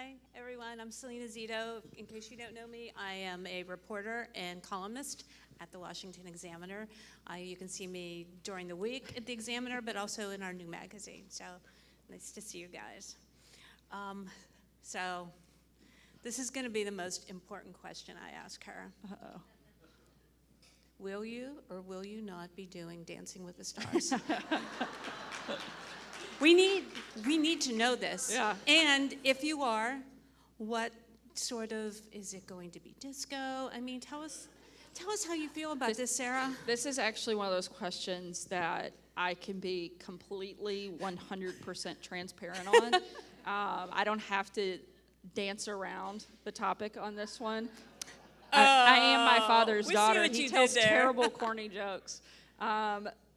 Hi, everyone. I'm Salena Zito. In case you don't know me, I am a reporter and columnist at the Washington Examiner. You can see me during the week at the Examiner, but also in our new magazine. So nice to see you guys. So this is going to be the most important question I ask her. Uh-oh. Will you or will you not be doing Dancing with the Stars? We need to know this. Yeah. And if you are, what sort of, is it going to be disco? I mean, tell us how you feel about this, Sarah. This is actually one of those questions that I can be completely 100% transparent on. I don't have to dance around the topic on this one. I am my father's daughter. He tells terrible, corny jokes.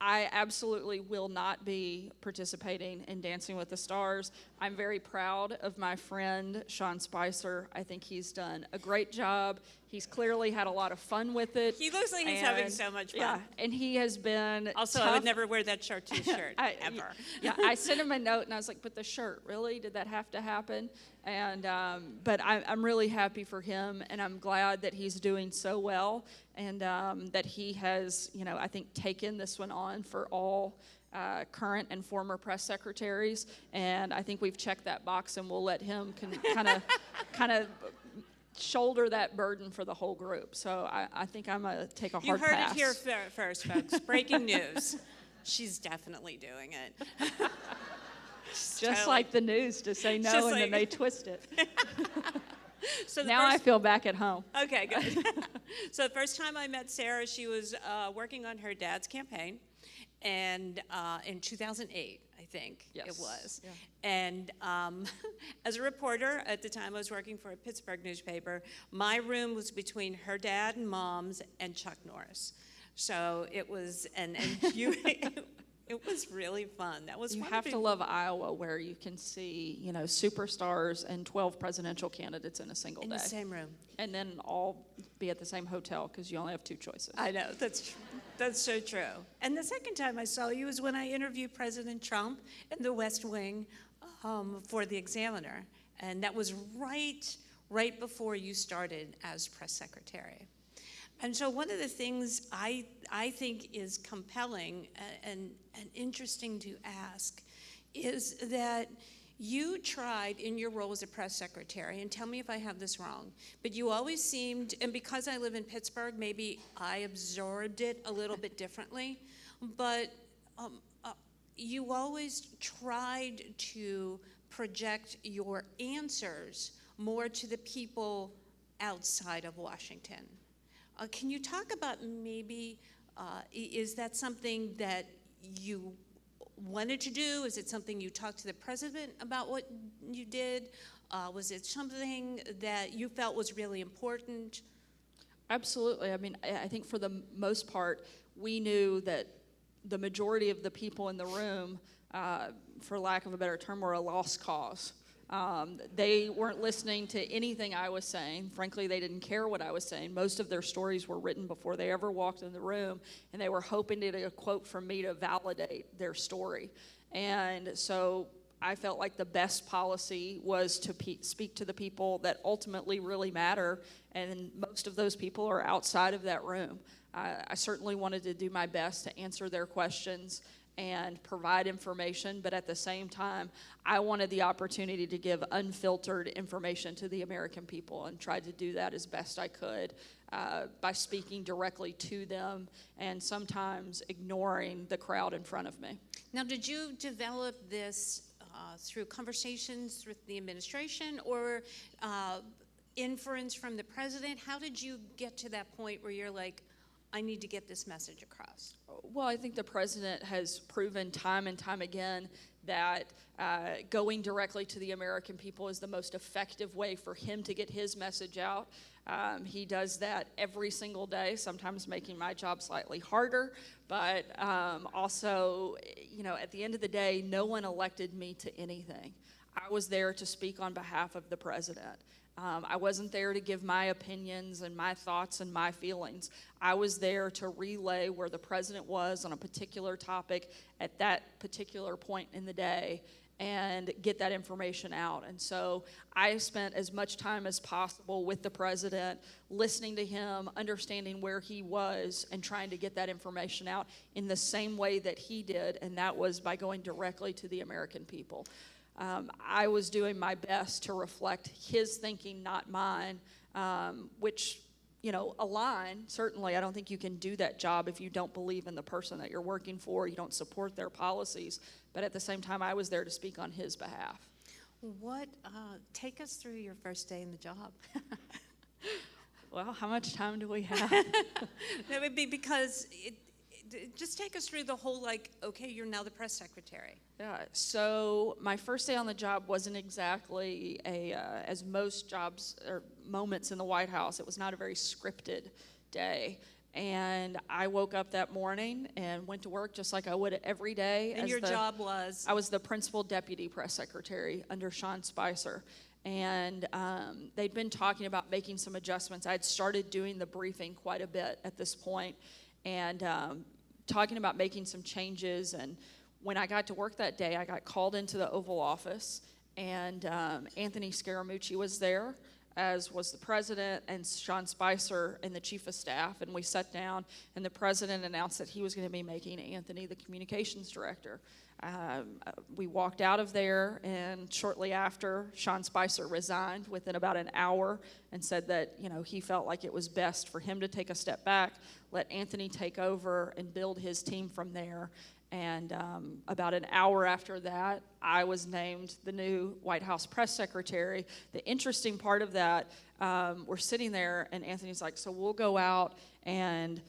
I absolutely will not be participating in Dancing with the Stars. I'm very proud of my friend, Sean Spicer. I think he's done a great job. He's clearly had a lot of fun with it. He looks like he's having so much fun. Yeah, and he has been Also, tough. I would never wear that shirt to a shirt, ever. Yeah, I sent him a note, and I was like, but the shirt, really? Did that have to happen? And but I'm really happy for him, and I'm glad that he's doing so well, and that he has, I think, taken this one on for all current and former press secretaries, and I think we've checked that box, and we'll let him kind of shoulder that burden for the whole group. So I think I'm going to take a hard pass. You heard it here first, folks. Breaking news. She's definitely doing it. Just like the news to say no, and then they twist it. So now I feel back at home. Okay, good. So the first time I met Sarah, she was working on her dad's campaign, and in 2008, I think it was. Yeah. And as a reporter, at the time I was working for a Pittsburgh newspaper, my room was between her dad and mom's and Chuck Norris. So it was, and you... It was really fun. That was You fun. have to love Iowa, where you can see, superstars and 12 presidential candidates in a single day. In the same room. And then all be at the same hotel, because you only have two choices. I know, that's so true. And the second time I saw you was when I interviewed President Trump in the West Wing for the Examiner. And that was right before you started as press secretary. And so one of the things I think is compelling and interesting to ask is that you tried in your role as a press secretary, and tell me if I have this wrong, but you always seemed, and because I live in Pittsburgh, maybe I absorbed it a little bit differently, but you always tried to project your answers more to the people outside of Washington. Can you talk about maybe, is that something that you wanted to do? Is it something you talked to the president about what you did? Was it something that you felt was really important? Absolutely. I mean, I think for the most part, we knew that the majority of the people in the room, for lack of a better term, were a lost cause. They weren't listening to anything I was saying. Frankly, they didn't care what I was saying. Most of their stories were written before they ever walked in the room, and they were hoping to get a quote from me to validate their story. And so I felt like the best policy was to speak to the people that ultimately really matter, and most of those people are outside of that room. I certainly wanted to do my best to answer their questions and provide information, but at the same time, I wanted the opportunity to give unfiltered information to the American people, and tried to do that as best I could by speaking directly to them and sometimes ignoring the crowd in front of me. Now, did you develop this through conversations with the administration or inference from the president? How did you get to that point where you're like, I need to get this message across? Well, I think the president has proven time and time again that going directly to the American people is the most effective way for him to get his message out. He does that every single day, sometimes making my job slightly harder, but also, at the end of the day, no one elected me to anything. I was there to speak on behalf of the president. I wasn't there to give my opinions and my thoughts and my feelings. I was there to relay where the president was on a particular topic at that particular point in the day, and get that information out. And so I spent as much time as possible with the president, listening to him, understanding where he was, and trying to get that information out in the same way that he did, and that was by going directly to the American people. I was doing my best to reflect his thinking, not mine, which, align. Certainly, I don't think you can do that job if you don't believe in the person that you're working for, you don't support their policies. But at the same time, I was there to speak on his behalf. Take us through your first day in the job. Well, how much time do we have? That would be because just take us through the whole, okay, you're now the press secretary. Yeah, so my first day on the job wasn't exactly as most jobs or moments in the White House, it was not a very scripted day. And I woke up that morning and went to work just like I would every day. And your job was? I was the principal deputy press secretary under Sean Spicer. And they'd been talking about making some adjustments. I'd started doing the briefing quite a bit at this point, and talking about making some changes. And when I got to work that day, I got called into the Oval Office, and Anthony Scaramucci was there, as was the president and Sean Spicer and the chief of staff. And we sat down, and the president announced that he was going to be making Anthony the communications director. We walked out of there, and shortly after, Sean Spicer resigned within about an hour and said that, he felt like it was best for him to take a step back, let Anthony take over and build his team from there. And about an hour after that, I was named the new White House press secretary. The interesting part of that, we're sitting there, and Anthony's like, so we'll go out and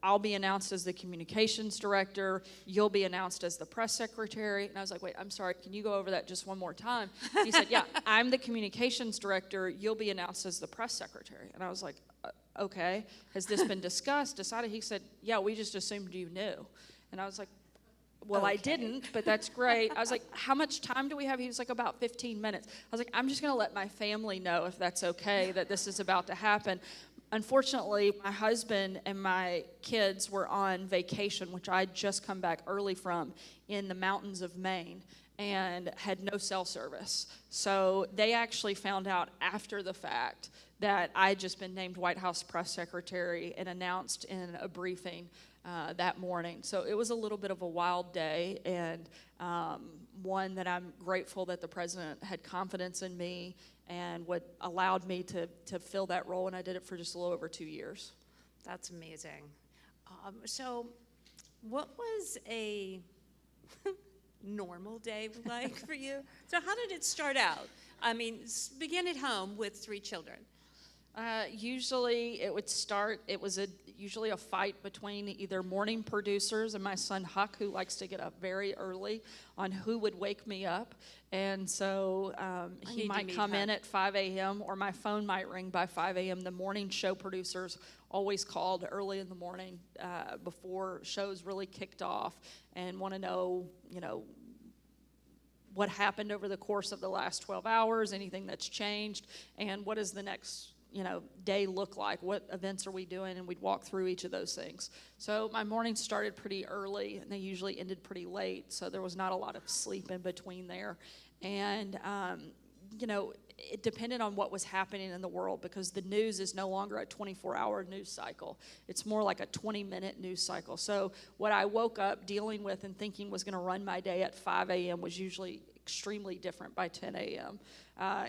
I'll be announced as the communications director, you'll be announced as the press secretary. And I was like, wait, I'm sorry, can you go over that just one more time? He said, yeah, I'm the communications director, you'll be announced as the press secretary. And I was like, okay, has this been discussed, decided? He said, yeah, we just assumed you knew. And I was like, well, okay. I didn't, but that's great. I was like, how much time do we have? He was like, about 15 minutes. I was like, I'm just going to let my family know, if that's okay, that this is about to happen. Unfortunately, my husband and my kids were on vacation, which I'd just come back early from, in the mountains of Maine, and had no cell service. So they actually found out after the fact that I'd just been named White House press secretary and announced in a briefing that morning. So it was a little bit of a wild day, and one that I'm grateful that the president had confidence in me and what allowed me to fill that role, and I did it for just a little over 2 years. That's amazing. So what was a normal day like for you? So how did it start out? I mean, begin at home with 3 children. Usually it was usually a fight between either morning producers and my son Huck, who likes to get up very early, on who would wake me up. And so he might come in at 5 a.m. or my phone might ring by 5 a.m. The morning show producers always called early in the morning before shows really kicked off and want to know, what happened over the course of the last 12 hours, anything that's changed, and what is the next day look like? What events are we doing? And we'd walk through each of those things. So my mornings started pretty early, and they usually ended pretty late, so there was not a lot of sleep in between there. And, it depended on what was happening in the world, because the news is no longer a 24-hour news cycle. It's more like a 20-minute news cycle. So what I woke up dealing with and thinking was going to run my day at 5 a.m. was usually extremely different by 10 a.m.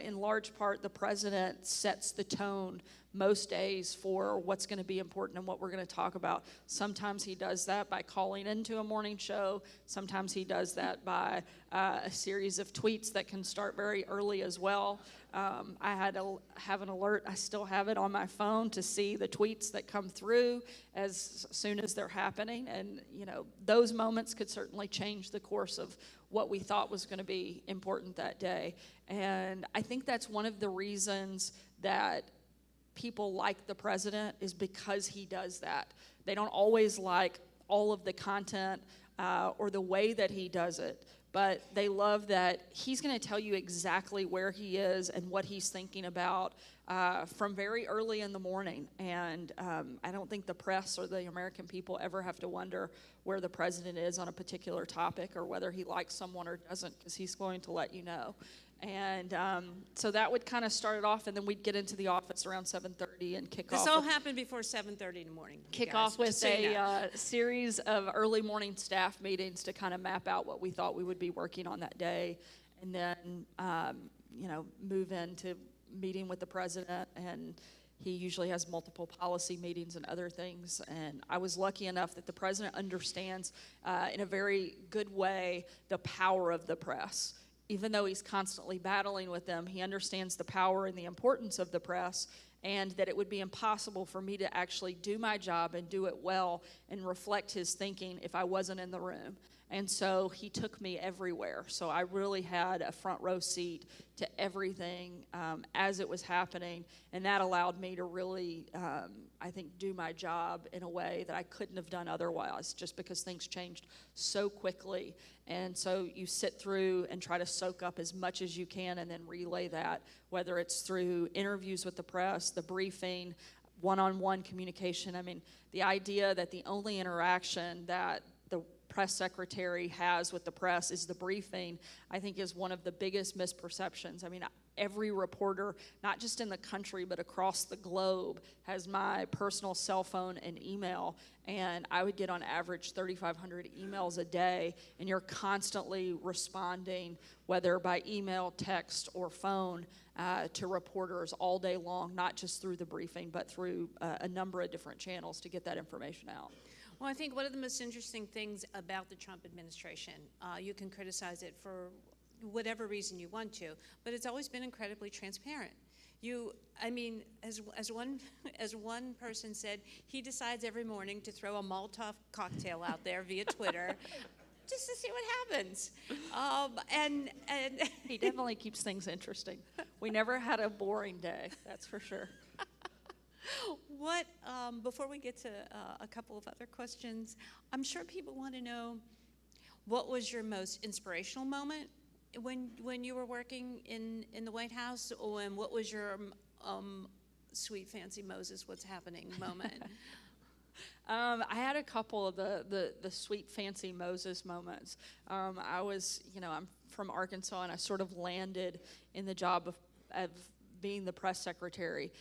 In large part, the president sets the tone most days for what's going to be important and what we're going to talk about. Sometimes he does that by calling into a morning show. Sometimes he does that by a series of tweets that can start very early as well. I had to have an alert. I still have it on my phone to see the tweets that come through as soon as they're happening. And, those moments could certainly change the course of what we thought was going to be important that day. And I think that's one of the reasons that people like the president, is because he does that. They don't always like all of the content or the way that he does it, but they love that he's going to tell you exactly where he is and what he's thinking about from very early in the morning. And I don't think the press or the American people ever have to wonder where the president is on a particular topic or whether he likes someone or doesn't, because he's going to let you know. And so that would kind of start it off, and then we'd get into the office around 7:30 and kick off. This all happened before 7:30 in the morning. Kick guys, off with just so you know. a series of early morning staff meetings to kind of map out what we thought we would be working on that day, and then move into meeting with the president. And he usually has multiple policy meetings and other things. And I was lucky enough that the president understands in a very good way the power of the press. Even though he's constantly battling with them, he understands the power and the importance of the press, and that it would be impossible for me to actually do my job and do it well and reflect his thinking if I wasn't in the room. And so he took me everywhere. So I really had a front row seat to everything as it was happening. And that allowed me to really, I think, do my job in a way that I couldn't have done otherwise, just because things changed so quickly. And so you sit through and try to soak up as much as you can and then relay that, whether it's through interviews with the press, the briefing, one-on-one communication. I mean, the idea that the only interaction that the press secretary has with the press is the briefing, I think, is one of the biggest misperceptions. I mean, every reporter, not just in the country but across the globe, has my personal cell phone and email, and I would get on average 3,500 emails a day, and you're constantly responding, whether by email, text, or phone, to reporters all day long, not just through the briefing but through a number of different channels to get that information out. Well, I think one of the most interesting things about the Trump administration, you can criticize it for whatever reason you want to, but it's always been incredibly transparent. As one person said, he decides every morning to throw a Molotov cocktail out there via Twitter just to see what happens. And He definitely keeps things interesting. We never had a boring day, that's for sure. Before we get to a couple of other questions, I'm sure people want to know, what was your most inspirational moment when you were working in the White House, and what was your sweet fancy Moses what's happening moment? I had a couple of the sweet fancy Moses moments. I'm from Arkansas, and I sort of landed in the job of being the press secretary.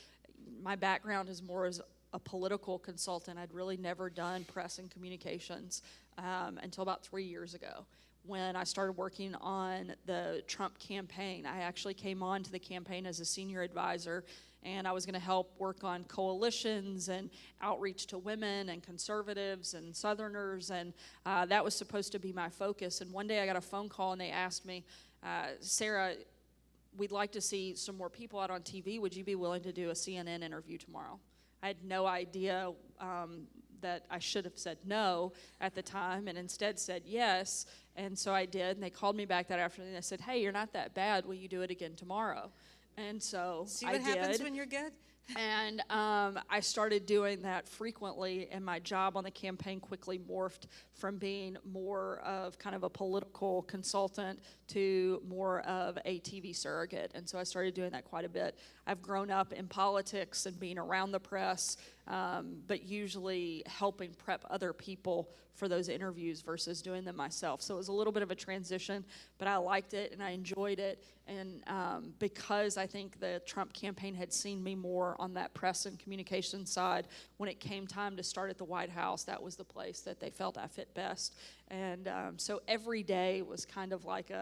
My background is more as a political consultant. I'd really never done press and communications until about 3 years ago, when I started working on the Trump campaign. I actually came on to the campaign as a senior advisor, and I was going to help work on coalitions and outreach to women and conservatives and Southerners, and that was supposed to be my focus. And one day I got a phone call, and they asked me, Sarah, we'd like to see some more people out on TV. Would you be willing to do a CNN interview tomorrow? I had no idea that I should have said no at the time, and instead said yes. And so I did, and they called me back that afternoon. They said, hey, you're not that bad. Will you do it again tomorrow? And so See what happens when you're good? And I started doing that frequently, and my job on the campaign quickly morphed from being more of kind of a political consultant to more of a TV surrogate. And so I started doing that quite a bit. I've grown up in politics and being around the press, but usually helping prep other people for those interviews versus doing them myself. So it was a little bit of a transition, but I liked it and I enjoyed it. And because I think the Trump campaign had seen me more on that press and communication side, when it came time to start at the White House, that was the place that they felt I fit best. And so every day was kind of like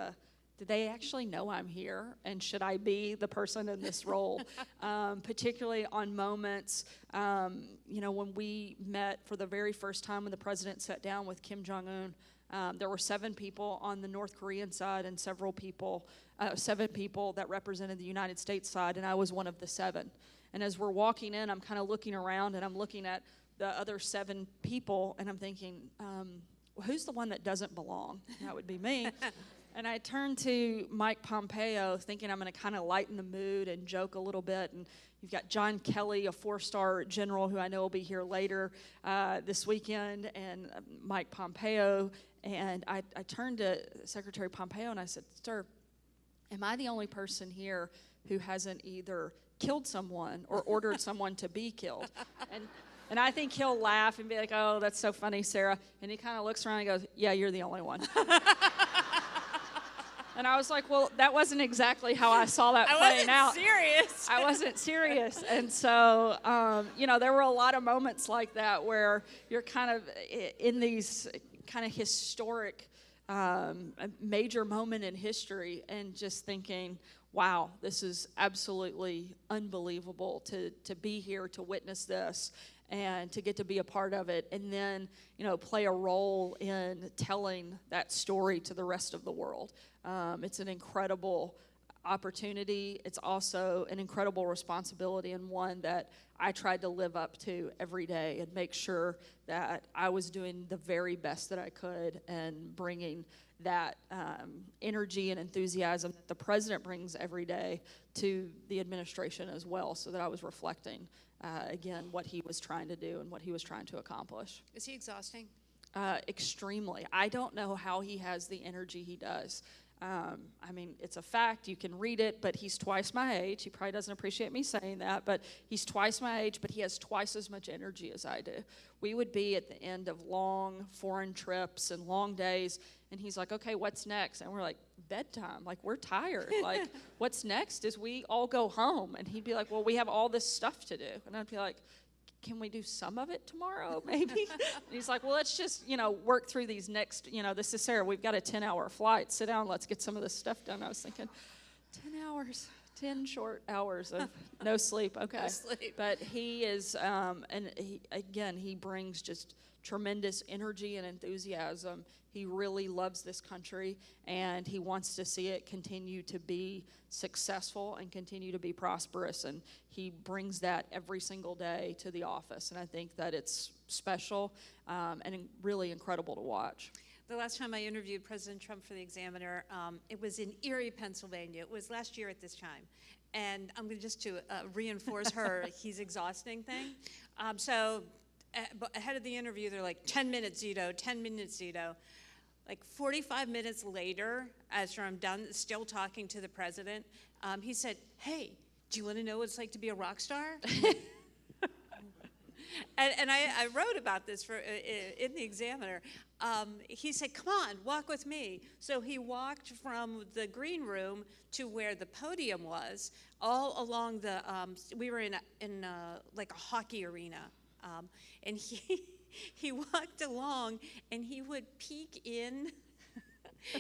did they actually know I'm here? And should I be the person in this role? Particularly on moments, when we met for the very first time when the president sat down with Kim Jong-un, there were 7 people on the North Korean side and 7 people that represented the United States side, and I was one of the 7. And as we're walking in, I'm kind of looking around, and I'm looking at the other 7 people, and I'm thinking, well, who's the one that doesn't belong? That would be me. And I turned to Mike Pompeo, thinking I'm going to kind of lighten the mood and joke a little bit. And you've got John Kelly, a 4-star general who I know will be here later this weekend, and Mike Pompeo. And I turned to Secretary Pompeo and I said, "Sir, am I the only person here who hasn't either killed someone or ordered someone to be killed?" And I think he'll laugh and be like, "Oh, that's so funny, Sarah." And he kind of looks around and goes, "Yeah, you're the only one." And I was like, well, that wasn't exactly how I saw that playing out. Serious. I wasn't serious. And so, there were a lot of moments like that where you're kind of in these kind of historic major moment in history and just thinking, wow, this is absolutely unbelievable to be here, to witness this, and to get to be a part of it, and then, play a role in telling that story to the rest of the world. It's an incredible opportunity. It's also an incredible responsibility, and one that I tried to live up to every day and make sure that I was doing the very best that I could and bringing that energy and enthusiasm that the president brings every day to the administration as well, so that I was reflecting, again, what he was trying to do and what he was trying to accomplish. Is he exhausting? Extremely. I don't know how he has the energy he does. It's a fact. You can read it, but he's twice my age. He probably doesn't appreciate me saying that, but he's twice my age, but he has twice as much energy as I do. We would be at the end of long foreign trips and long days, and he's like, "Okay, what's next?" And we're like, "Bedtime. Like, we're tired. Like, what's next is we all go home." And he'd be like, "Well, we have all this stuff to do." And I'd be like, "Can we do some of it tomorrow, maybe?" And he's like, "Well, let's just, work through these next, this is Sarah, we've got a 10-hour flight. Sit down, let's get some of this stuff done." I was thinking, 10 hours, 10 short hours of no sleep. Okay. No sleep. But he is, he brings just tremendous energy and enthusiasm. He really loves this country, and he wants to see it continue to be successful and continue to be prosperous, and he brings that every single day to the office, and I think that it's special and really incredible to watch. The last time I interviewed President Trump for the Examiner, it was in Erie, Pennsylvania. It was last year at this time. And I'm going to reinforce her he's exhausting thing. Ahead of the interview, they're like, 10 minutes, Zito, 10 minutes, Zito. Like 45 minutes later, after I'm done still talking to the president, he said, "Hey, do you want to know what it's like to be a rock star?" and I wrote about this in the Examiner. He said, "Come on, walk with me." So he walked from the green room to where the podium was, all along the, we were in like a hockey arena. And he walked along, and he would peek in.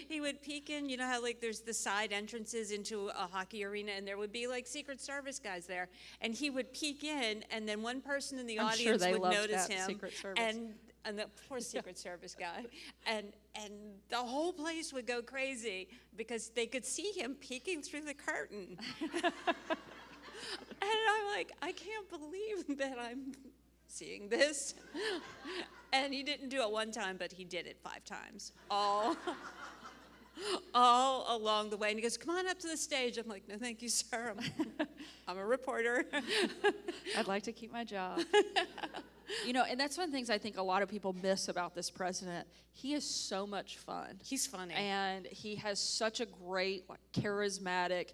You know how like there's the side entrances into a hockey arena, and there would be like Secret Service guys there, and he would peek in, and then one person in the audience would notice him, Secret Service. and the poor Secret Service guy, and the whole place would go crazy because they could see him peeking through the curtain. And I'm like, I can't believe that I'm seeing this. And he didn't do it one time, but he did it 5 times, all along the way. And he goes, "Come on up to the stage." I'm like, "No, thank you, sir. I'm a reporter." I'd like to keep my job. And that's one of the things I think a lot of people miss about this president. He is so much fun. He's funny. And he has such a great, charismatic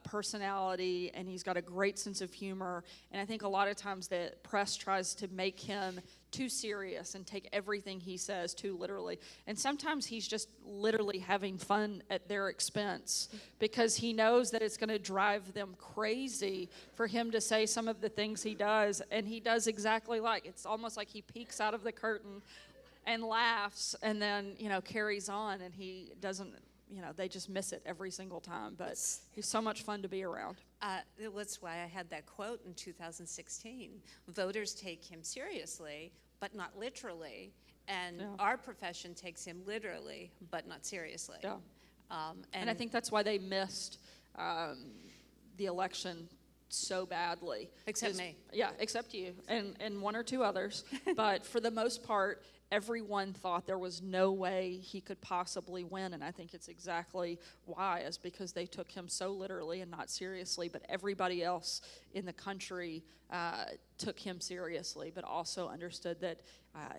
personality, and he's got a great sense of humor. And I think a lot of times the press tries to make him too serious and take everything he says too literally. And sometimes he's just literally having fun at their expense because he knows that it's going to drive them crazy for him to say some of the things he does. And he does exactly it's almost like he peeks out of the curtain and laughs and then, carries on, and he doesn't, they just miss it every single time. But he's so much fun to be around. That's why I had that quote in 2016. Voters take him seriously, but not literally. And our profession takes him literally, but not seriously. Yeah. And I think that's why they missed the election so badly. Except me. Yeah, except you and one or two others. But for the most part, everyone thought there was no way he could possibly win, and I think it's exactly why, is because they took him so literally and not seriously, but everybody else in the country took him seriously, but also understood that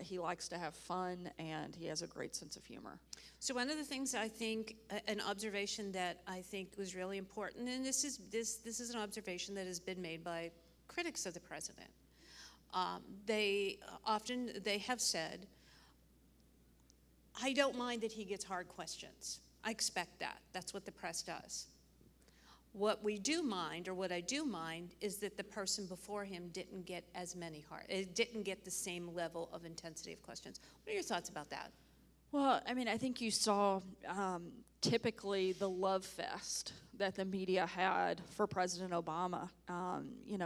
he likes to have fun and he has a great sense of humor. So one of the things I think, an observation that I think was really important, and this is an observation that has been made by critics of the president. They have said, I don't mind that he gets hard questions. I expect that. That's what the press does. What we do mind, or what I do mind, is that the person before him didn't get as many didn't get the same level of intensity of questions. What are your thoughts about that? Well, I mean, I think you saw typically the love fest that the media had for President Obama.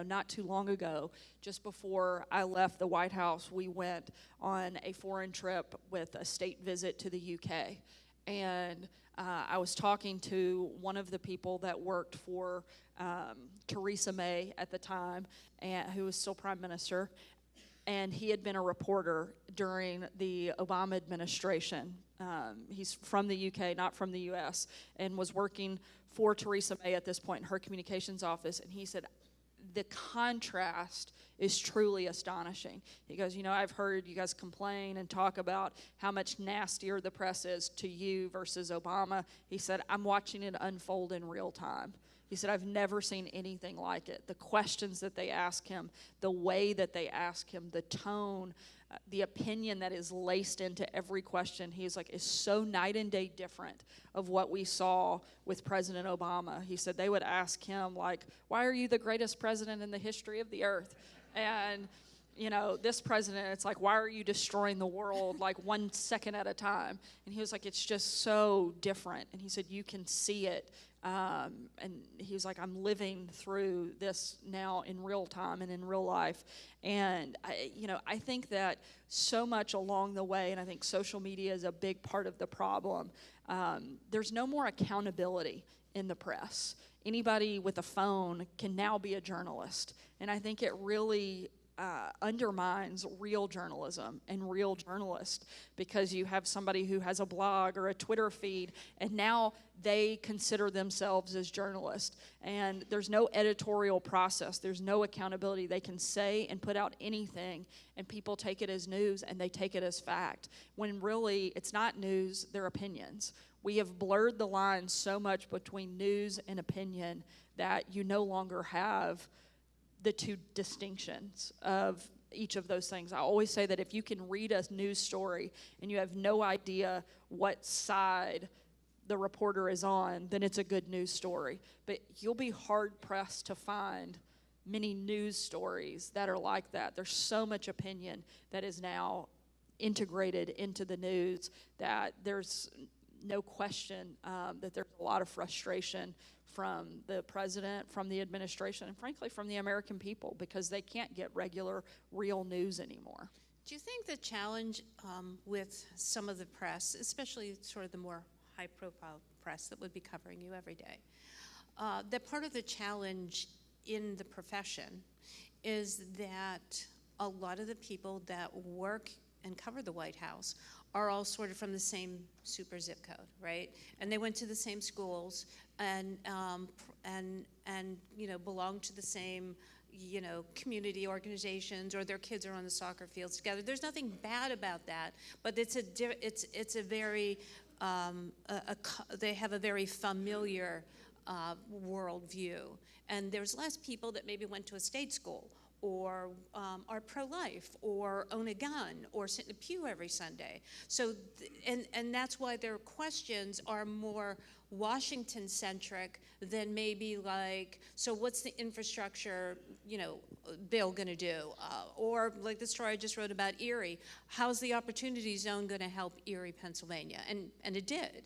Not too long ago, just before I left the White House, we went on a foreign trip with a state visit to the UK. And I was talking to one of the people that worked for Theresa May at the time, and who was still prime minister. And he had been a reporter during the Obama administration. He's from the UK, not from the US, and was working for Theresa May at this point in her communications office. And he said, the contrast is truly astonishing. He goes, I've heard you guys complain and talk about how much nastier the press is to you versus Obama. He said, I'm watching it unfold in real time. He said, I've never seen anything like it. The questions that they ask him, the way that they ask him, the tone, the opinion that is laced into every question, he's like, is so night and day different of what we saw with President Obama. He said they would ask him, like, why are you the greatest president in the history of the earth? And, this president, it's like, why are you destroying the world like 1 second at a time? And he was like, it's just so different. And he said, you can see it. And he was like, I'm living through this now in real time and in real life. And, I think that so much along the way, and I think social media is a big part of the problem, there's no more accountability in the press. Anybody with a phone can now be a journalist. And I think it really undermines real journalism and real journalists, because you have somebody who has a blog or a Twitter feed, and now they consider themselves as journalists. And there's no editorial process. There's no accountability. They can say and put out anything, and people take it as news and they take it as fact, when really it's not news, they're opinions. We have blurred the lines so much between news and opinion that you no longer have the two distinctions of each of those things. I always say that if you can read a news story and you have no idea what side the reporter is on, then it's a good news story. But you'll be hard-pressed to find many news stories that are like that. There's so much opinion that is now integrated into the news that there's no question that there's a lot of frustration from the president, from the administration, and frankly from the American people, because they can't get regular, real news anymore. Do you think the challenge with some of the press, especially sort of the more high-profile press that would be covering you every day, that part of the challenge in the profession is that a lot of the people that work and cover the White House are all sort of from the same super zip code, right? And they went to the same schools and belong to the same community organizations, or their kids are on the soccer fields together. There's nothing bad about that, but it's a very they have a very familiar worldview, and there's less people that maybe went to a state school, or are pro-life, or own a gun, or sit in a pew every Sunday. So, and that's why their questions are more Washington-centric than maybe like, so what's the infrastructure, bill going to do? Or like the story I just wrote about Erie, how's the Opportunity Zone going to help Erie, Pennsylvania? And it did.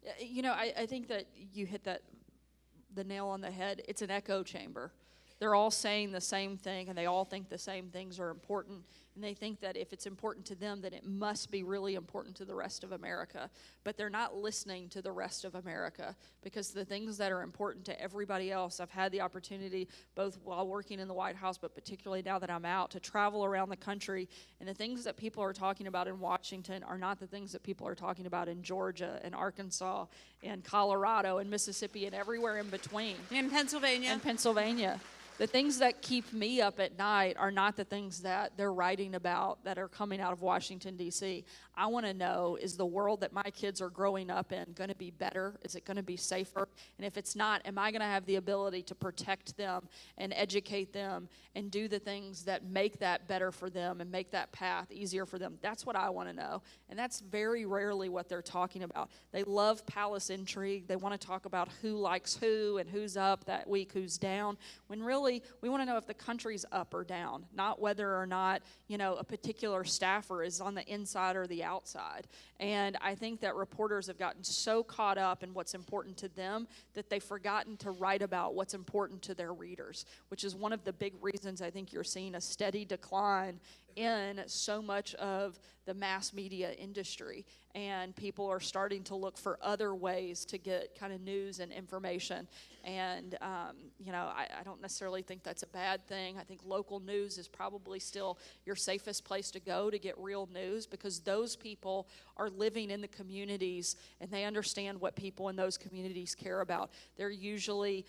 I think that you hit the nail on the head. It's an echo chamber. They're all saying the same thing, and they all think the same things are important, and they think that if it's important to them, then it must be really important to the rest of America. But they're not listening to the rest of America, because the things that are important to everybody else, I've had the opportunity, both while working in the White House, but particularly now that I'm out, to travel around the country, and the things that people are talking about in Washington are not the things that people are talking about in Georgia and Arkansas and Colorado and Mississippi and everywhere in between. In Pennsylvania. And Pennsylvania. The things that keep me up at night are not the things that they're writing about that are coming out of Washington, D.C. I want to know, is the world that my kids are growing up in going to be better? Is it going to be safer? And if it's not, am I going to have the ability to protect them and educate them and do the things that make that better for them and make that path easier for them? That's what I want to know. And that's very rarely what they're talking about. They love palace intrigue. They want to talk about who likes who and who's up that week, who's down, when really we want to know if the country's up or down, not whether or not, a particular staffer is on the inside or the outside. And I think that reporters have gotten so caught up in what's important to them that they've forgotten to write about what's important to their readers, which is one of the big reasons I think you're seeing a steady decline in so much of the mass media industry. And people are starting to look for other ways to get kind of news and information. And, I don't necessarily think that's a bad thing. I think local news is probably still your safest place to go to get real news, because those people are living in the communities and they understand what people in those communities care about. They're usually,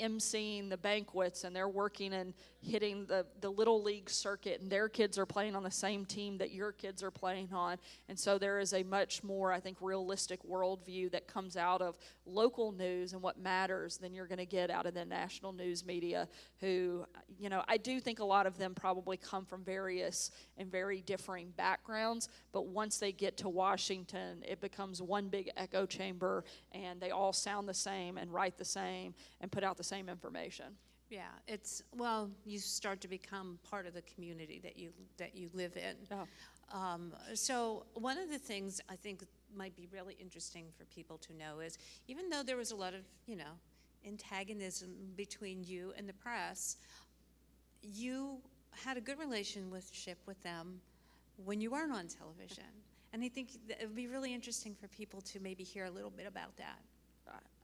emceeing the banquets, and they're working and hitting the little league circuit, and their kids are playing on the same team that your kids are playing on. And so there is a much more, I think, realistic worldview that comes out of local news and what matters than you're going to get out of the national news media, who, I do think a lot of them probably come from various and very differing backgrounds, but once they get to Washington, it becomes one big echo chamber, and they all sound the same and write the same and put out the same information. Yeah, you start to become part of the community that you live in. Oh. So one of the things I think might be really interesting for people to know is, even though there was a lot of, antagonism between you and the press, you had a good relationship with them when you weren't on television. And I think that it would be really interesting for people to maybe hear a little bit about that.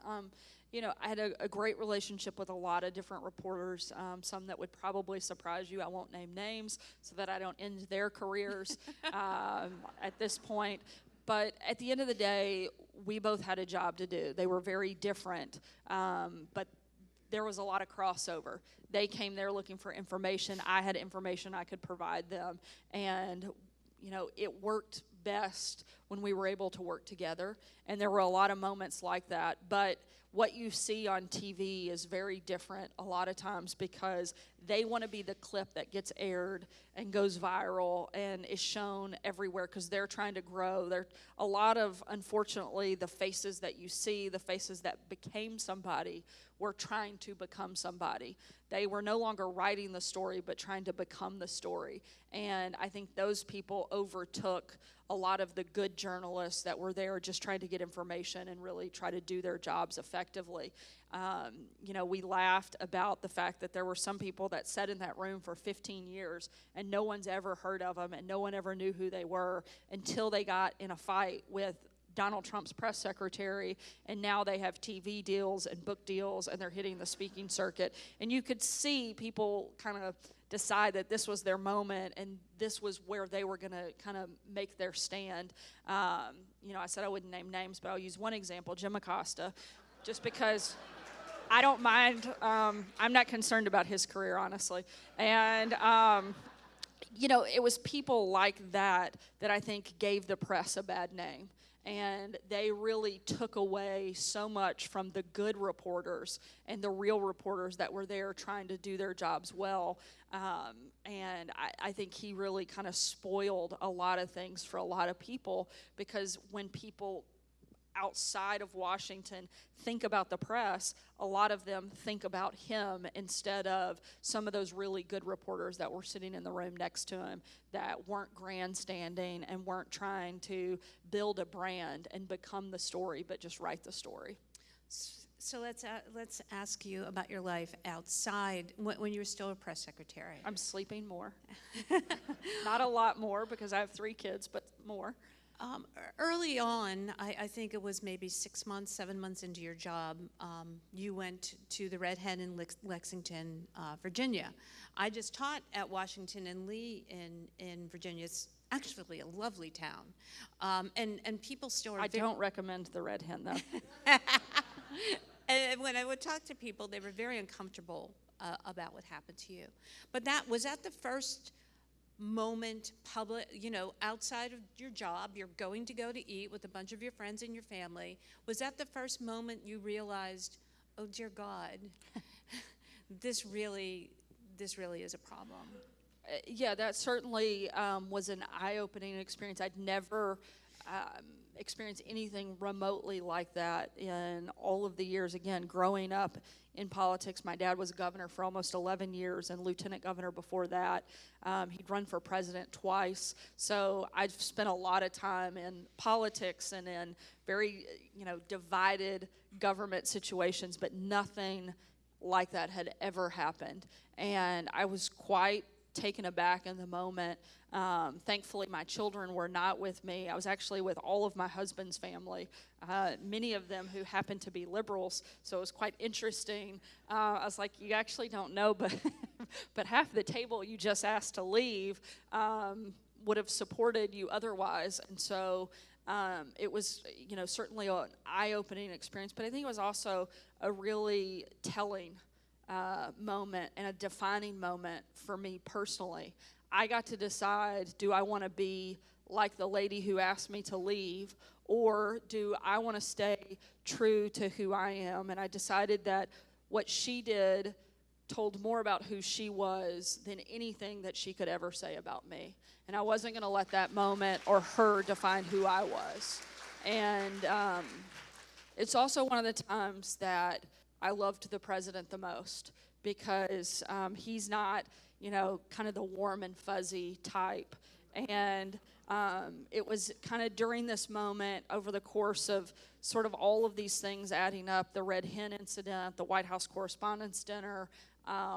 I had a great relationship with a lot of different reporters, some that would probably surprise you. I won't name names so that I don't end their careers at this point. But at the end of the day, we both had a job to do. They were very different, but there was a lot of crossover. They came there looking for information. I had information I could provide them. And, it worked best when we were able to work together. And there were a lot of moments like that. But what you see on TV is very different a lot of times, because they want to be the clip that gets aired and goes viral and is shown everywhere, because they're trying to grow. There a lot of, unfortunately, the faces that you see, the faces that became somebody, were trying to become somebody. They were no longer writing the story, but trying to become the story. And I think those people overtook a lot of the good journalists that were there just trying to get information and really try to do their jobs effectively. We laughed about the fact that there were some people that sat in that room for 15 years and no one's ever heard of them and no one ever knew who they were until they got in a fight with Donald Trump's press secretary, and now they have TV deals and book deals, and they're hitting the speaking circuit. And you could see people kind of decide that this was their moment and this was where they were going to kind of make their stand. I said I wouldn't name names, but I'll use one example, Jim Acosta, just because I don't mind. I'm not concerned about his career, honestly. And it was people like that I think gave the press a bad name. And they really took away so much from the good reporters and the real reporters that were there trying to do their jobs well. And I think he really kind of spoiled a lot of things for a lot of people, because when people outside of Washington think about the press, a lot of them think about him instead of some of those really good reporters that were sitting in the room next to him that weren't grandstanding and weren't trying to build a brand and become the story, but just write the story. So let's ask you about your life outside when you were still a press secretary. I'm sleeping more. Not a lot more because I have 3 kids, but more. Early on, I think it was maybe 6 months, 7 months into your job, you went to the Red Hen in Lexington, Virginia. I just taught at Washington and Lee in Virginia. It's actually a lovely town, and people still are. I don't recommend the Red Hen though. And when I would talk to people, they were very uncomfortable about what happened to you. But was that the first moment, public, outside of your job, you're going to go to eat with a bunch of your friends and your family. Was that the first moment you realized, oh dear God, this really is a problem? Yeah, that certainly was an eye-opening experience. I'd never experienced anything remotely like that in all of the years, again, growing up in politics. My dad was governor for almost 11 years and lieutenant governor before that. He'd run for president twice. So I've spent a lot of time in politics and in very, divided government situations, but nothing like that had ever happened. And I was quite taken aback in the moment. Thankfully, my children were not with me. I was actually with all of my husband's family, many of them who happened to be liberals, so it was quite interesting. I was like, you actually don't know, but but half the table you just asked to leave would have supported you otherwise. And so it was, certainly an eye-opening experience, but I think it was also a really telling moment and a defining moment for me personally. I got to decide, do I want to be like the lady who asked me to leave, or do I want to stay true to who I am? And I decided that what she did told more about who she was than anything that she could ever say about me. And I wasn't going to let that moment or her define who I was. And it's also one of the times that I loved the president the most, because he's not, kind of the warm and fuzzy type. And it was kind of during this moment, over the course of sort of all of these things adding up, the Red Hen incident, the White House Correspondents' Dinner,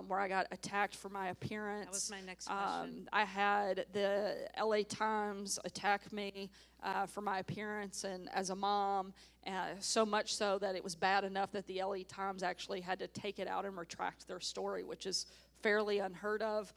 where I got attacked for my appearance. That was my next question. I had the LA Times attack me for my appearance and as a mom, so much so that it was bad enough that the LA Times actually had to take it out and retract their story, which is fairly unheard of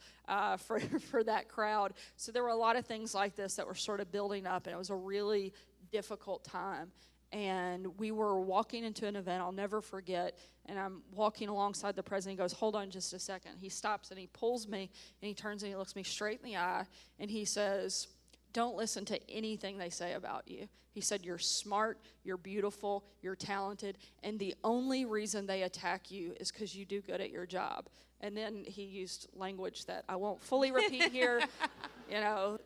for that crowd. So there were a lot of things like this that were sort of building up, and it was a really difficult time. And we were walking into an event I'll never forget, and I'm walking alongside the president. He goes, hold on just a second. He stops and he pulls me, and he turns and he looks me straight in the eye, and he says, don't listen to anything they say about you. He said, you're smart, you're beautiful, you're talented, and the only reason they attack you is because you do good at your job. And then he used language that I won't fully repeat here.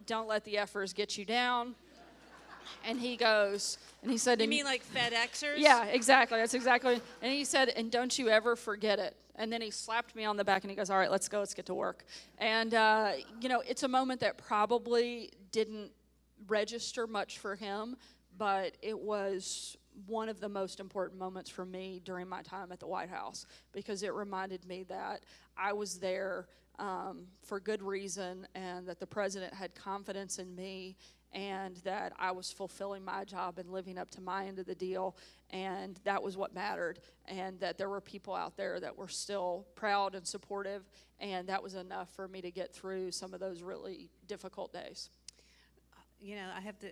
Don't let the effers get you down. And he goes, and he said, You mean like FedExers? Yeah, exactly. That's exactly. And he said, and don't you ever forget it. And then he slapped me on the back and he goes, all right, let's go, let's get to work. And, it's a moment that probably didn't register much for him, but it was one of the most important moments for me during my time at the White House, because it reminded me that I was there for good reason, and that the president had confidence in me, and that I was fulfilling my job and living up to my end of the deal, and that was what mattered, and that there were people out there that were still proud and supportive, and that was enough for me to get through some of those really difficult days.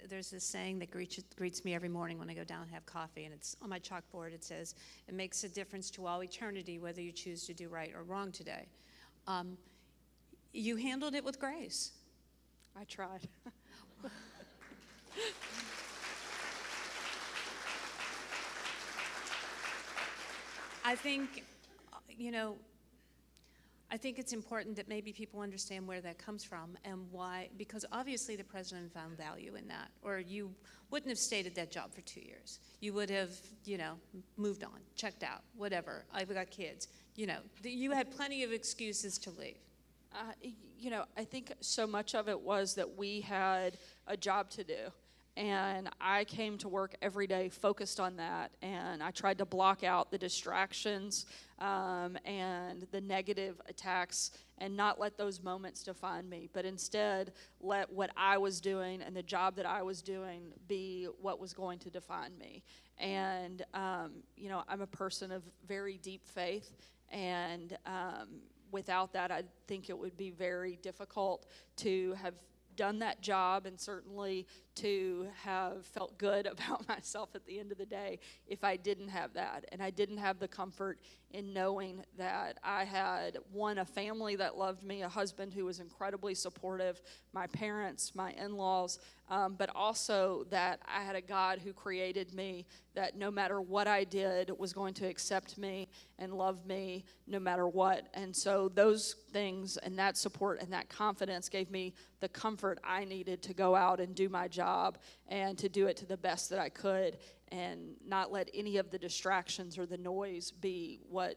There's this saying that greets me every morning when I go down and have coffee, and it's on my chalkboard. It says, it makes a difference to all eternity whether you choose to do right or wrong today. You handled it with grace. I tried. I think, I think it's important that maybe people understand where that comes from and why, because obviously the president found value in that, or you wouldn't have stayed at that job for 2 years. You would have, moved on, checked out, whatever. I've got kids. You had plenty of excuses to leave. I think so much of it was that we had a job to do. And I came to work every day focused on that, and I tried to block out the distractions and the negative attacks and not let those moments define me, but instead let what I was doing and the job that I was doing be what was going to define me. And, I'm a person of very deep faith, and without that, I think it would be very difficult to have done that job, and certainly to have felt good about myself at the end of the day if I didn't have that. And I didn't have the comfort in knowing that I had, one, a family that loved me, a husband who was incredibly supportive, my parents, my in-laws, but also that I had a God who created me, that no matter what I did was going to accept me and love me no matter what. And so those things and that support and that confidence gave me the comfort I needed to go out and do my job and to do it to the best that I could, and not let any of the distractions or the noise be what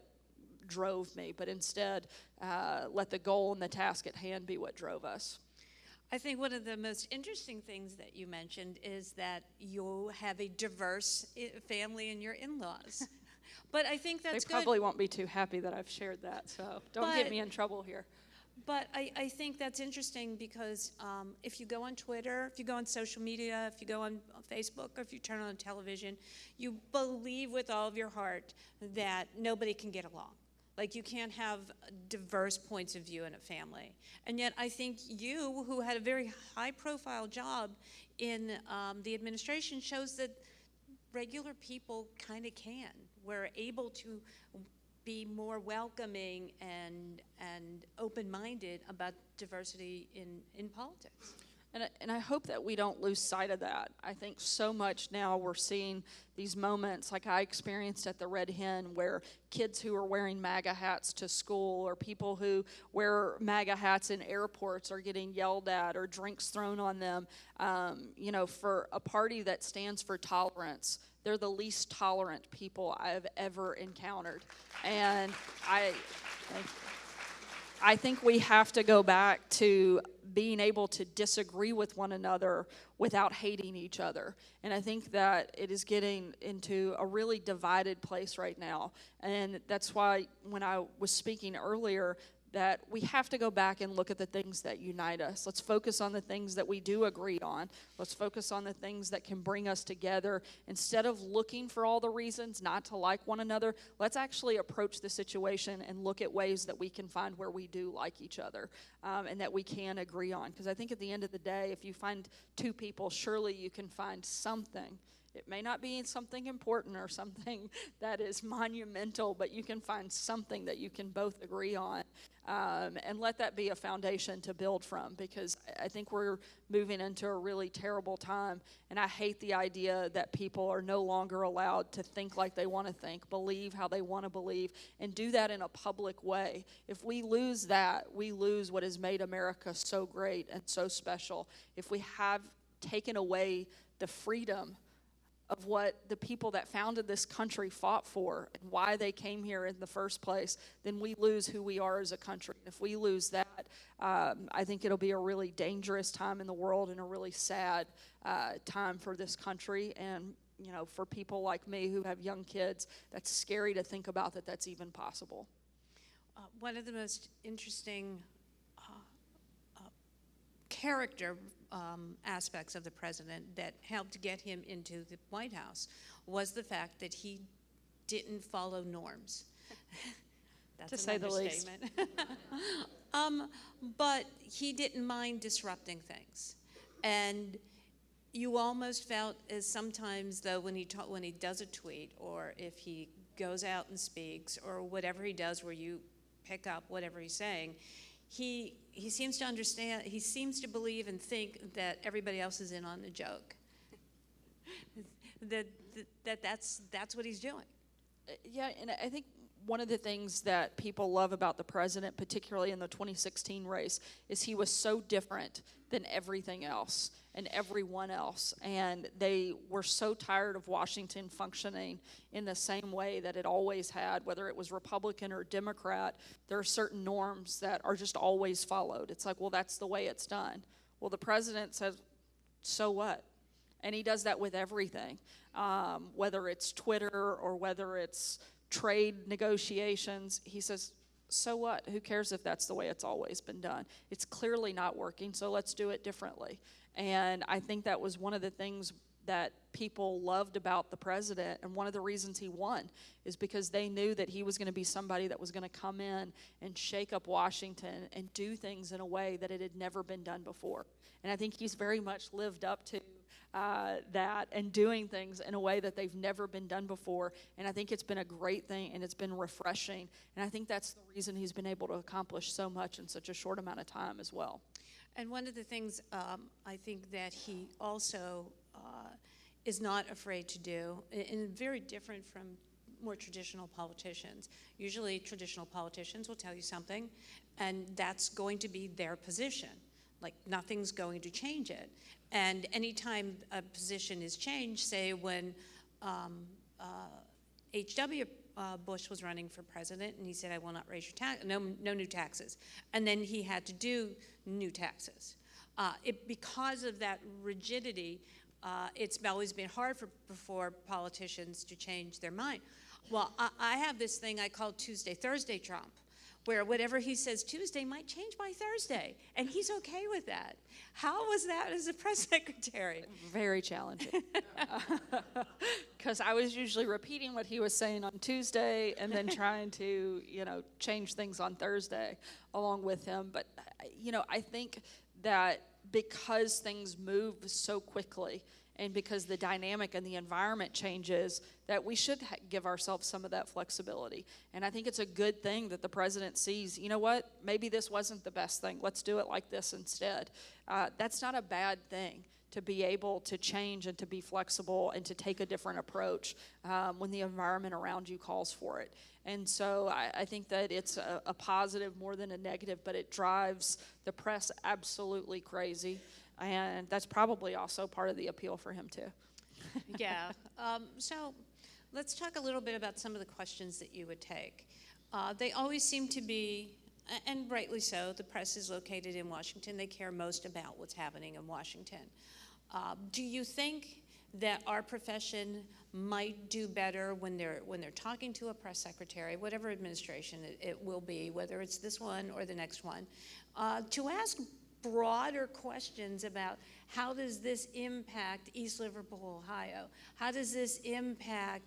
drove me, but instead let the goal and the task at hand be what drove us. I think one of the most interesting things that you mentioned is that you have a diverse family in your in-laws. But I think that's good. They probably won't be too happy that I've shared that, so don't get me in trouble here. But I think that's interesting because if you go on Twitter, if you go on social media, if you go on Facebook, or if you turn on television, you believe with all of your heart that nobody can get along. Like, you can't have diverse points of view in a family. And yet I think you, who had a very high-profile job in the administration, shows that regular people kind of can. We're able to be more welcoming and open-minded about diversity in politics. And I hope that we don't lose sight of that. I think so much now we're seeing these moments like I experienced at the Red Hen, where kids who are wearing MAGA hats to school, or people who wear MAGA hats in airports are getting yelled at or drinks thrown on them. For a party that stands for tolerance, they're the least tolerant people I have ever encountered. And I think we have to go back to being able to disagree with one another without hating each other. And I think that it is getting into a really divided place right now. And that's why when I was speaking earlier, that we have to go back and look at the things that unite us. Let's focus on the things that we do agree on. Let's focus on the things that can bring us together. Instead of looking for all the reasons not to like one another, let's actually approach the situation and look at ways that we can find where we do like each other, and that we can agree on. Because I think at the end of the day, if you find two people, surely you can find something. It may not be something important or something that is monumental, but you can find something that you can both agree on, and let that be a foundation to build from, because I think we're moving into a really terrible time, and I hate the idea that people are no longer allowed to think like they want to think, believe how they want to believe, and do that in a public way. If we lose that, we lose what has made America so great and so special. If we have taken away the freedom of what the people that founded this country fought for and why they came here in the first place, then we lose who we are as a country. If we lose that, I think it'll be a really dangerous time in the world and a really sad time for this country. And, for people like me who have young kids, that's scary to think about that that's even possible. One of the most interesting character aspects of the president that helped get him into the White House was the fact that he didn't follow norms. That's to say the least. But he didn't mind disrupting things. And you almost felt as sometimes, though, when he does a tweet, or if he goes out and speaks, or whatever he does where you pick up whatever he's saying, he seems to understand, he seems to believe and think that everybody else is in on the joke. That's what he's doing. Yeah, and I think one of the things that people love about the president, particularly in the 2016 race, is he was so different than everything else and everyone else. And they were so tired of Washington functioning in the same way that it always had, whether it was Republican or Democrat. There are certain norms that are just always followed. It's like, well, that's the way it's done. Well, the president says, so what? And he does that with everything, whether it's Twitter or whether it's trade negotiations. He says, so what? Who cares if that's the way it's always been done? It's clearly not working, so let's do it differently. And I think that was one of the things that people loved about the president, and one of the reasons he won is because they knew that he was going to be somebody that was going to come in and shake up Washington and do things in a way that it had never been done before. And I think he's very much lived up to that and doing things in a way that they've never been done before. And I think it's been a great thing, and it's been refreshing. And I think that's the reason he's been able to accomplish so much in such a short amount of time as well. And one of the things I think that he also is not afraid to do, and very different from more traditional politicians. Usually traditional politicians will tell you something, and that's going to be their position. Like, nothing's going to change it. And anytime a position is changed, say when H.W. Bush was running for president, and he said, I will not raise your tax, no new taxes. And then he had to do new taxes. Because of that rigidity, it's always been hard for politicians to change their mind. Well, I have this thing I call Tuesday, Thursday Trump, where whatever he says Tuesday might change by Thursday, and he's okay with that. How was that as a press secretary? Very challenging. Because I was usually repeating what he was saying on Tuesday and then trying to, change things on Thursday along with him. But, I think that because things move so quickly, and because the dynamic and the environment changes, that we should give ourselves some of that flexibility. And I think it's a good thing that the president sees, you know what, maybe this wasn't the best thing. Let's do it like this instead. That's not a bad thing, to be able to change and to be flexible and to take a different approach when the environment around you calls for it. And so I think that it's a positive more than a negative, but it drives the press absolutely crazy. And that's probably also part of the appeal for him, too. Yeah. So let's talk a little bit about some of the questions that you would take. They always seem to be, and rightly so, the press is located in Washington. They care most about what's happening in Washington. Do you think that our profession might do better when they're talking to a press secretary, whatever administration it will be, whether it's this one or the next one, to ask broader questions about how does this impact East Liverpool, Ohio? How does this impact,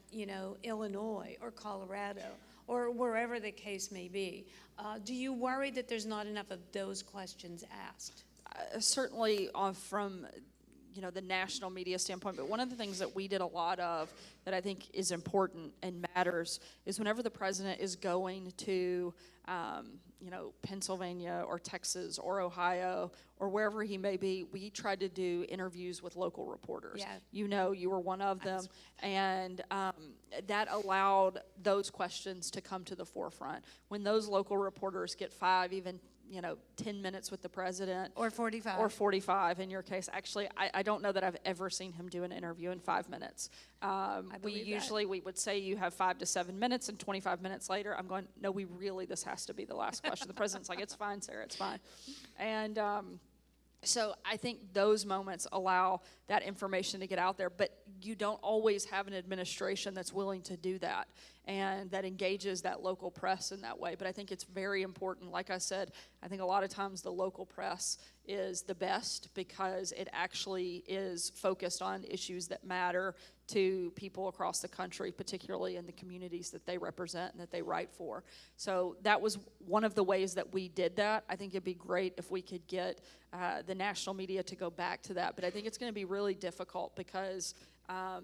Illinois or Colorado or wherever the case may be? Do you worry that there's not enough of those questions asked? Certainly from the national media standpoint, but one of the things that we did a lot of that I think is important and matters is whenever the president is going to Pennsylvania or Texas or Ohio or wherever he may be, we tried to do interviews with local reporters. Yeah. You were one of them, and that allowed those questions to come to the forefront. When those local reporters get 5, even 10 minutes with the president. Or 45. Or 45 in your case. Actually, I don't know that I've ever seen him do an interview in 5 minutes. We would say you have 5 to 7 minutes, and 25 minutes later, I'm going, no, this has to be the last question. The president's like, it's fine, Sarah, it's fine. And so I think those moments allow that information to get out there, but you don't always have an administration that's willing to do that and that engages that local press in that way. But I think it's very important. Like I said, I think a lot of times the local press is the best because it actually is focused on issues that matter to people across the country, particularly in the communities that they represent and that they write for. So that was one of the ways that we did that. I think it'd be great if we could get the national media to go back to that. But I think it's going to be really difficult because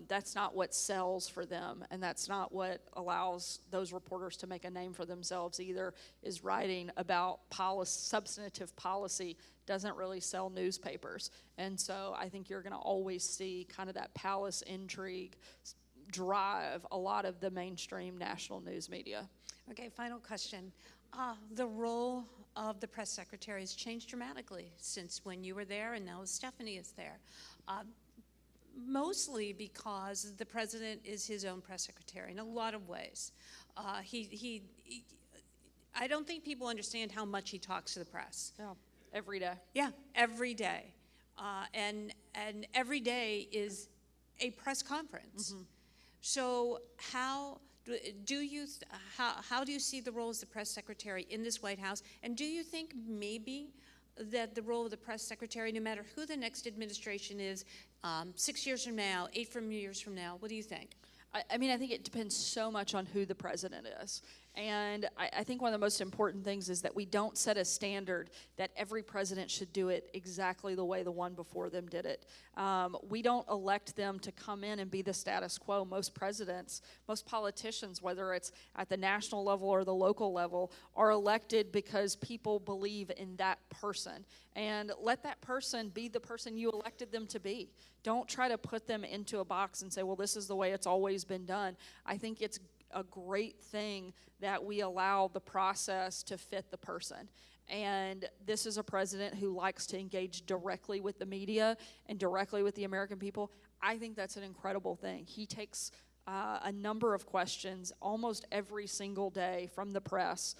that's not what sells for them, and that's not what allows those reporters to make a name for themselves either, is writing about substantive policy doesn't really sell newspapers. And so I think you're going to always see kind of that palace intrigue drive a lot of the mainstream national news media. Okay, final question. The role of the press secretary has changed dramatically since when you were there and now Stephanie is there. Mostly because the president is his own press secretary in a lot of ways. I don't think people understand how much he talks to the press. Yeah, every day. Yeah, every day. And and every day is a press conference. Mm-hmm. So how do you see the role as the press secretary in this White House? And do you think maybe that the role of the press secretary, no matter who the next administration is, 6 years from now, 8 years from now, what do you think? I mean, I think it depends so much on who the president is. And I think one of the most important things is that we don't set a standard that every president should do it exactly the way the one before them did it. We don't elect them to come in and be the status quo. Most presidents, most politicians, whether it's at the national level or the local level, are elected because people believe in that person. And let that person be the person you elected them to be. Don't try to put them into a box and say, well, this is the way it's always been done. I think it's a great thing that we allow the process to fit the person. And this is a president who likes to engage directly with the media and directly with the American people. I think that's an incredible thing. He takes a number of questions almost every single day from the press,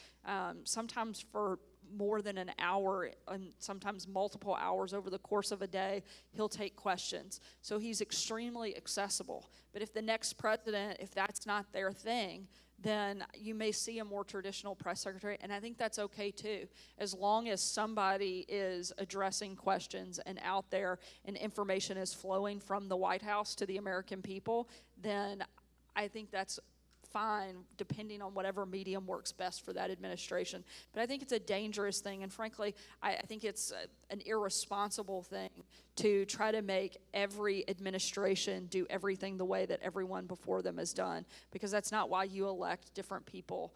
sometimes for more than an hour and sometimes multiple hours over the course of a day. He'll take questions. So he's extremely accessible. But if the next president, if that's not their thing, then you may see a more traditional press secretary, and I think that's okay too. As long as somebody is addressing questions and out there and information is flowing from the White House to the American people, then I think that's fine, depending on whatever medium works best for that administration. But I think it's a dangerous thing, and frankly, I think it's an irresponsible thing to try to make every administration do everything the way that everyone before them has done, because that's not why you elect different people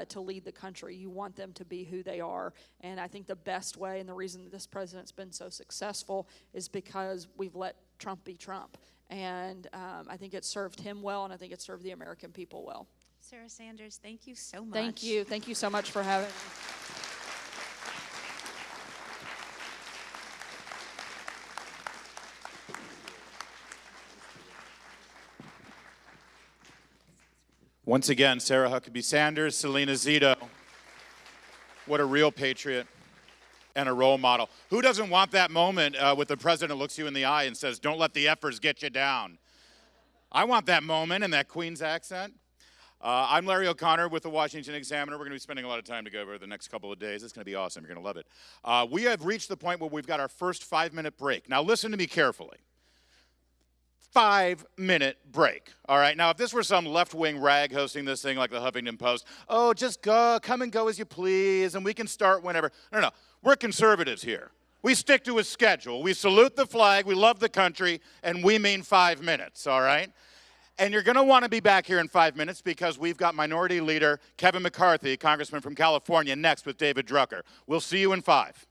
to lead the country. You want them to be who they are, and I think the best way and the reason that this president's been so successful is because we've let Trump be Trump. And I think it served him well, and I think it served the American people well. Sarah Sanders, thank you so much. Thank you. Thank you so much for having me. Once again, Sarah Huckabee Sanders, Salena Zito. What a real patriot and a role model. Who doesn't want that moment with the president looks you in the eye and says, don't let the effers get you down? I want that moment in that Queen's accent. I'm Larry O'Connor with the Washington Examiner. We're going to be spending a lot of time together the next couple of days. It's going to be awesome. You're going to love it. We have reached the point where we've got our first 5-minute break. Now listen to me carefully. 5-minute break. All right. Now, if this were some left-wing rag hosting this thing like the Huffington Post, oh, just go, come and go as you please, and we can start whenever. No. We're conservatives here. We stick to a schedule. We salute the flag, we love the country, and we mean 5 minutes, all right? And you're going to want to be back here in 5 minutes because we've got Minority Leader Kevin McCarthy, Congressman from California, next with David Drucker. We'll see you in 5.